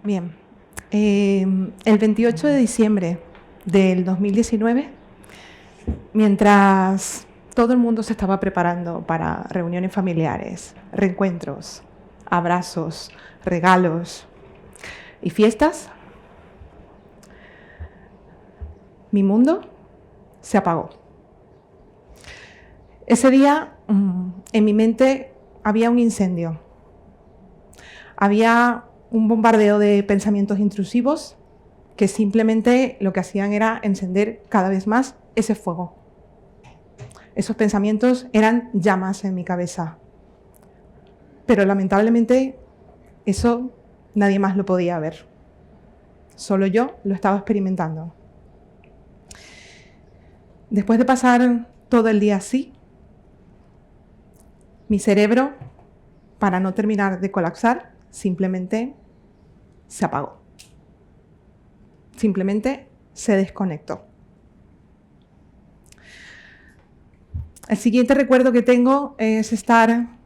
Bien, el 28 de diciembre del 2019, mientras todo el mundo se estaba preparando para reuniones familiares, reencuentros, abrazos, regalos y fiestas, mi mundo se apagó. Ese día, en mi mente había un incendio. Había un bombardeo de pensamientos intrusivos que simplemente lo que hacían era encender cada vez más ese fuego. Esos pensamientos eran llamas en mi cabeza. Pero lamentablemente eso nadie más lo podía ver. Solo yo lo estaba experimentando. Después de pasar todo el día así, mi cerebro, para no terminar de colapsar, simplemente se apagó. Simplemente se desconectó. El siguiente recuerdo que tengo es estar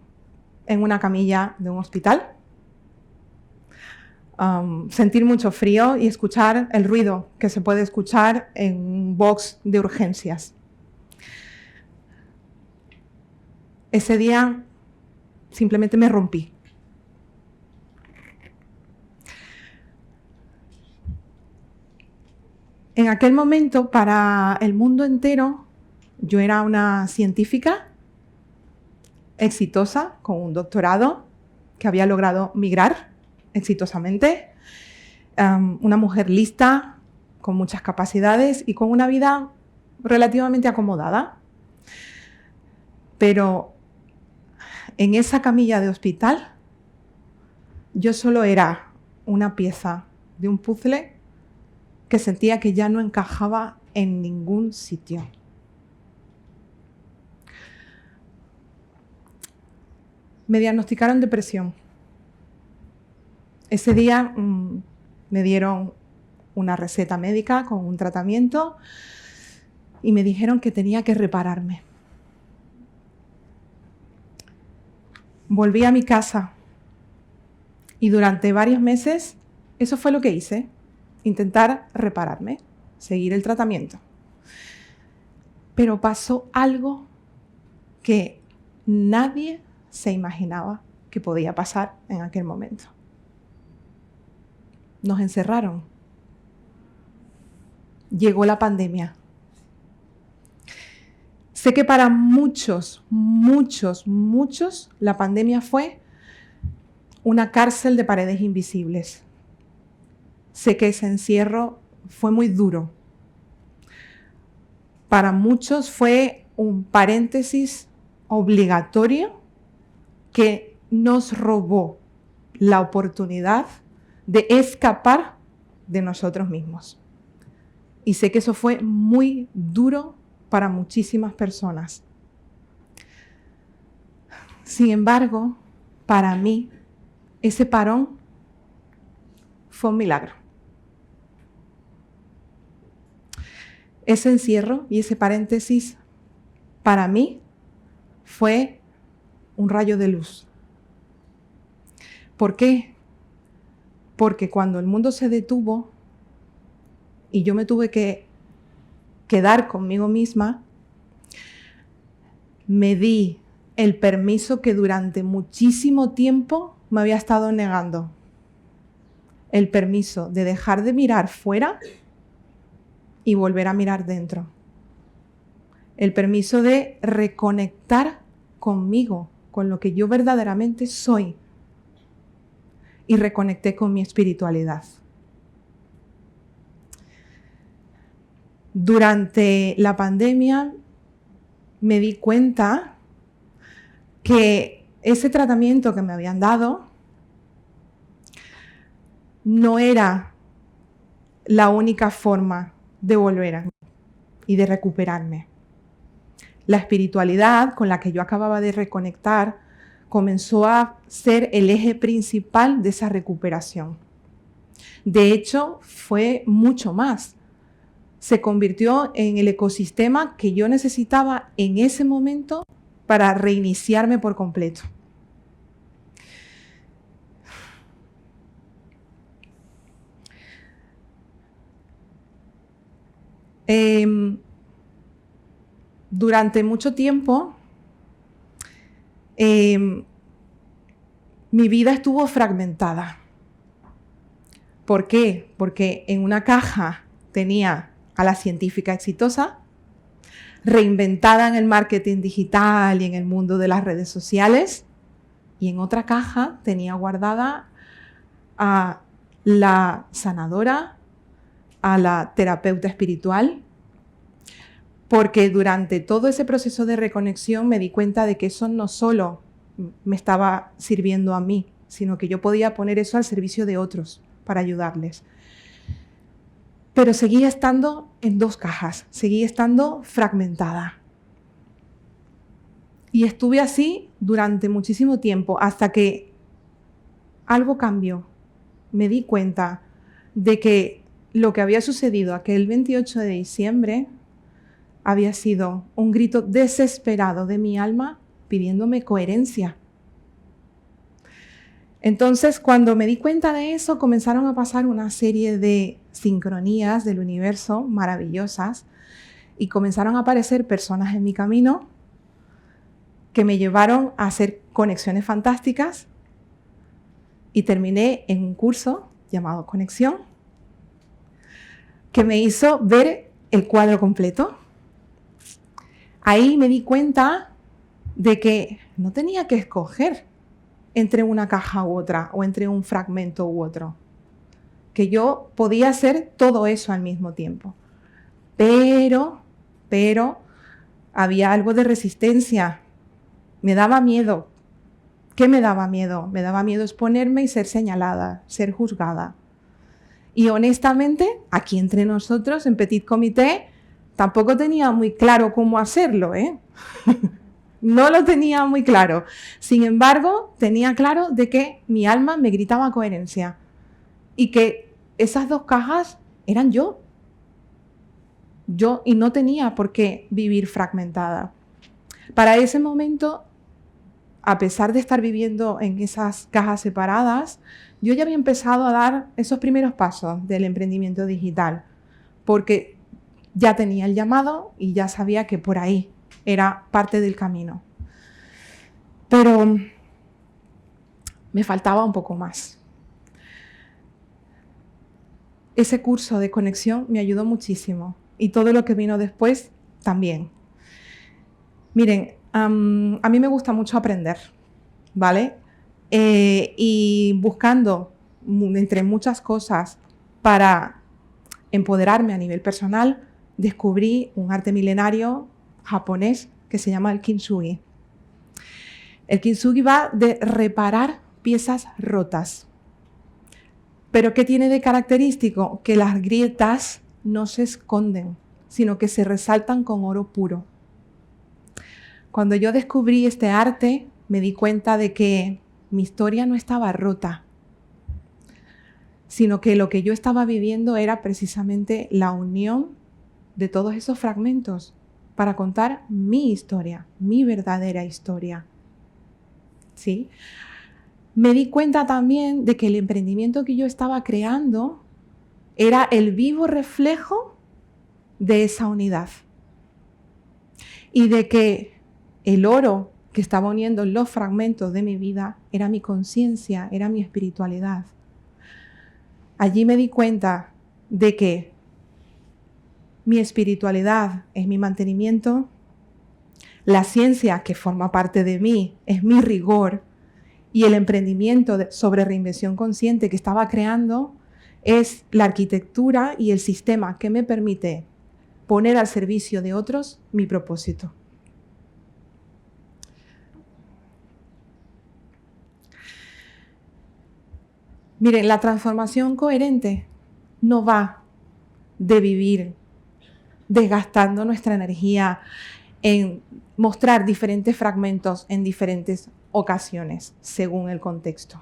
en una camilla de un hospital, sentir mucho frío y escuchar el ruido que se puede escuchar en un box de urgencias. Ese día simplemente me rompí. En aquel momento, para el mundo entero, yo era una científica exitosa con un doctorado que había logrado migrar exitosamente, una mujer lista, con muchas capacidades y con una vida relativamente acomodada. Pero en esa camilla de hospital, yo solo era una pieza de un puzzle que sentía que ya no encajaba en ningún sitio. Me diagnosticaron depresión. Ese día me dieron una receta médica con un tratamiento y me dijeron que tenía que repararme. Volví a mi casa y durante varios meses eso fue lo que hice, intentar repararme, seguir el tratamiento. Pero pasó algo que nadie se imaginaba que podía pasar en aquel momento. Nos encerraron. Llegó la pandemia. Sé que para muchos la pandemia fue una cárcel de paredes invisibles. Sé que ese encierro fue muy duro. Para muchos fue un paréntesis obligatorio que nos robó la oportunidad de escapar de nosotros mismos. Y sé que eso fue muy duro para muchísimas personas. Sin embargo, para mí, ese parón fue un milagro. Ese encierro y ese paréntesis, para mí, fue un rayo de luz. ¿Por qué? Porque cuando el mundo se detuvo y yo me tuve que quedar conmigo misma, me di el permiso que durante muchísimo tiempo me había estado negando. El permiso de dejar de mirar fuera y volver a mirar dentro. El permiso de reconectar conmigo, con lo que yo verdaderamente soy. Y reconecté con mi espiritualidad. Durante la pandemia me di cuenta que ese tratamiento que me habían dado no era la única forma de volver a mí y de recuperarme. La espiritualidad con la que yo acababa de reconectar comenzó a ser el eje principal de esa recuperación. De hecho, fue mucho más. Se convirtió en el ecosistema que yo necesitaba en ese momento para reiniciarme por completo. Durante mucho tiempo, mi vida estuvo fragmentada. ¿Por qué? Porque en una caja tenía a la científica exitosa, reinventada en el marketing digital y en el mundo de las redes sociales, y en otra caja tenía guardada a la sanadora, a la terapeuta espiritual, porque durante todo ese proceso de reconexión me di cuenta de que eso no solo me estaba sirviendo a mí, sino que yo podía poner eso al servicio de otros para ayudarles. Pero seguía estando en dos cajas, seguía estando fragmentada. Y estuve así durante muchísimo tiempo, hasta que algo cambió. Me di cuenta de que lo que había sucedido aquel 28 de diciembre había sido un grito desesperado de mi alma pidiéndome coherencia. Entonces, cuando me di cuenta de eso, comenzaron a pasar una serie de sincronías del universo maravillosas y comenzaron a aparecer personas en mi camino que me llevaron a hacer conexiones fantásticas y terminé en un curso llamado Conexión que me hizo ver el cuadro completo. Ahí me di cuenta de que no tenía que escoger entre una caja u otra o entre un fragmento u otro, que yo podía hacer todo eso al mismo tiempo. Pero había algo de resistencia. Me daba miedo. ¿Qué me daba miedo? Me daba miedo exponerme y ser señalada, ser juzgada. Y honestamente, aquí entre nosotros, en Petit Comité, tampoco tenía muy claro cómo hacerlo, ¿eh? No lo tenía muy claro. Sin embargo, tenía claro de que mi alma me gritaba coherencia y que esas dos cajas eran yo. Y no tenía por qué vivir fragmentada. Para ese momento, a pesar de estar viviendo en esas cajas separadas, yo ya había empezado a dar esos primeros pasos del emprendimiento digital, porque ya tenía el llamado y ya sabía que por ahí era parte del camino. Pero me faltaba un poco más. Ese curso de conexión me ayudó muchísimo y todo lo que vino después también. Miren, a mí me gusta mucho aprender, ¿vale? Y buscando entre muchas cosas para empoderarme a nivel personal, descubrí un arte milenario japonés que se llama el kintsugi. El kintsugi va de reparar piezas rotas. ¿Pero qué tiene de característico? Que las grietas no se esconden, sino que se resaltan con oro puro. Cuando yo descubrí este arte, me di cuenta de que mi historia no estaba rota, sino que lo que yo estaba viviendo era precisamente la unión de todos esos fragmentos para contar mi historia, mi verdadera historia. ¿Sí? Me di cuenta también de que el emprendimiento que yo estaba creando era el vivo reflejo de esa unidad. Y de que el oro que estaba uniendo los fragmentos de mi vida era mi conciencia, era mi espiritualidad. Allí me di cuenta de que mi espiritualidad es mi mantenimiento, la ciencia que forma parte de mí es mi rigor y el emprendimiento sobre reinvención consciente que estaba creando es la arquitectura y el sistema que me permite poner al servicio de otros mi propósito. Miren, la transformación coherente no va de vivir desgastando nuestra energía en mostrar diferentes fragmentos en diferentes ocasiones, según el contexto.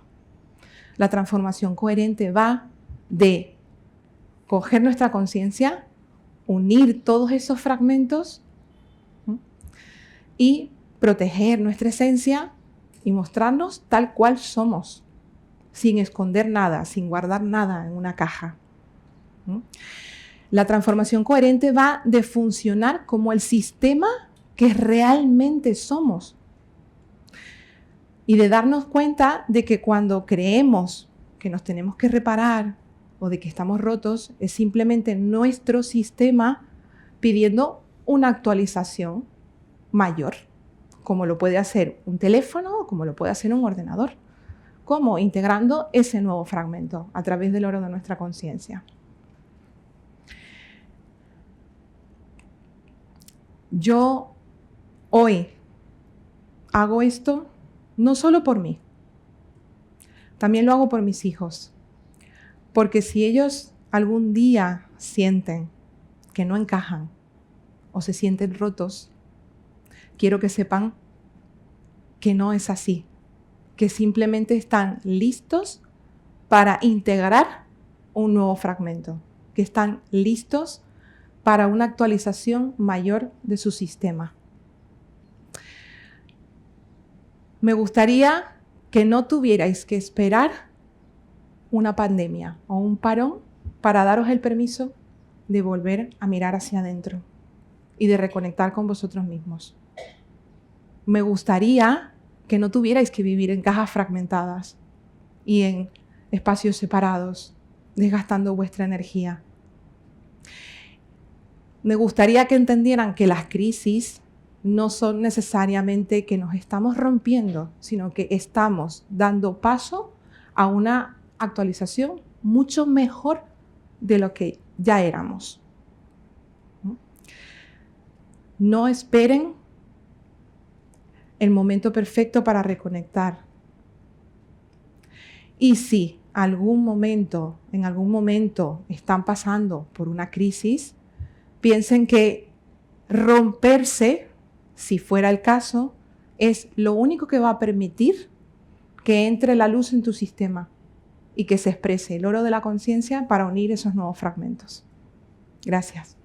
La transformación coherente va de coger nuestra conciencia, unir todos esos fragmentos y proteger nuestra esencia y mostrarnos tal cual somos, sin esconder nada, sin guardar nada en una caja. La transformación coherente va de funcionar como el sistema que realmente somos. Y de darnos cuenta de que cuando creemos que nos tenemos que reparar o de que estamos rotos, es simplemente nuestro sistema pidiendo una actualización mayor, como lo puede hacer un teléfono o como lo puede hacer un ordenador. ¿Cómo? Integrando ese nuevo fragmento a través del oro de nuestra conciencia. Yo hoy hago esto no solo por mí, también lo hago por mis hijos. Porque si ellos algún día sienten que no encajan o se sienten rotos, quiero que sepan que no es así, que simplemente están listos para integrar un nuevo fragmento, que están listos para una actualización mayor de su sistema. Me gustaría que no tuvierais que esperar una pandemia o un parón para daros el permiso de volver a mirar hacia adentro y de reconectar con vosotros mismos. Me gustaría que no tuvierais que vivir en cajas fragmentadas y en espacios separados, desgastando vuestra energía. Me gustaría que entendieran que las crisis no son necesariamente que nos estamos rompiendo, sino que estamos dando paso a una actualización mucho mejor de lo que ya éramos. No esperen el momento perfecto para reconectar. Y si en algún momento están pasando por una crisis, piensen que romperse, si fuera el caso, es lo único que va a permitir que entre la luz en tu sistema y que se exprese el oro de la conciencia para unir esos nuevos fragmentos. Gracias.